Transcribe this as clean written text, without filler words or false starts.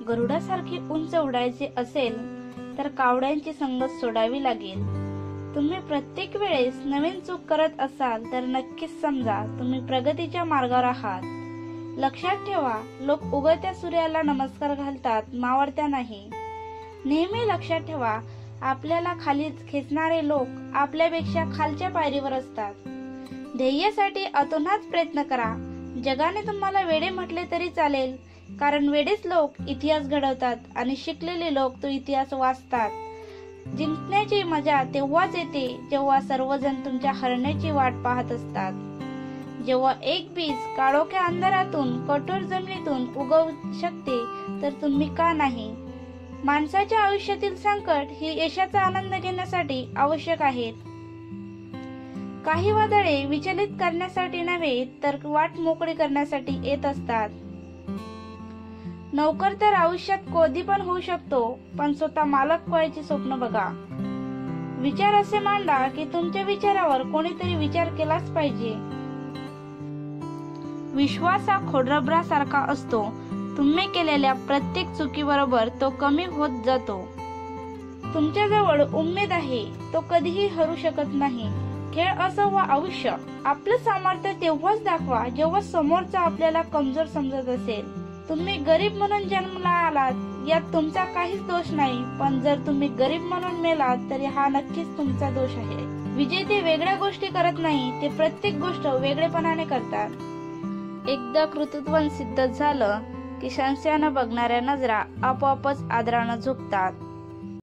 गरुडासारखी उंच उडायचे असेल तर कावड्यांची संगत सोडावी लागेल. तुम्ही प्रत्येक वेळेस नवीन चूक करत असाल तर नक्कीच समजा तुम्ही प्रगतीच्या मार्गावर आहात. लक्षात ठेवा, लोक उगवत्या सूर्याला नमस्कार घालतात, मावळत्या नाही. नेहमी लक्षात ठेवा, आपल्याला खाली खेचणारे लोक आपल्यापेक्षा खालच्या पायरीवर असतात. ध्येयासाठी अतोनात प्रयत्न करा. जगाने तुम्हाला वेडे म्हटले तरी चालेल, कारण वेडेच लोक इतिहास घडवतात आणि शिकलेले लोक तो इतिहास वाचतात. जिंकण्याची मजा तेव्हाच येते जेव्हा सर्वजण तुमच्या हरण्याची वाट पाहत असतात. जेव्हा एक बीज काळोख्या अंधारातून, कठोर जमिनीतून उगवू शकते तर तुम्ही का नाही? माणसाच्या आयुष्यातील संकट ही यशाचा आनंद घेण्यासाठी आवश्यक आहेत. काही वादळे विचलित करण्यासाठी नव्हे तर वाट मोकळी करण्यासाठी येत असतात. नोकर तर आयुष्यात कधी पण होऊ शकतो, पण स्वतः मालक व्हायचे स्वप्न बघा. विचार असे मांडा की तुमच्या विचारावर कोणीतरी विचार केलाच पाहिजे. विश्वास हा खोडरबरासारखा असतो. तुम्ही केलेल्या प्रत्येक चुकीबरोबर तो कमी होत जातो. तुमच्याजवळ उमेद आहे, तो कधीही हरू शकत नाही. खेळ असो वा आयुष्य, आपलं सामर्थ्य तेव्हाच दाखवा जेव्हा समोरचा आपल्याला कमजोर समजत असेल. तुम्ही गरीब म्हणून जन्माला आलात यात तुमचा काहीच दोष नाही, पण जर तुम्ही गरीब म्हणून मेलात तरी हा नक्कीच तुमचा दोष आहे. विजेते वेगळ्या गोष्टी करत नाही, ते प्रत्येक गोष्ट वेगळेपणाने करतात. एकदा कर्तृत्व सिद्ध झालं की संशयानं बघणाऱ्या नजरा आपोआपच आदरानं झुकतात.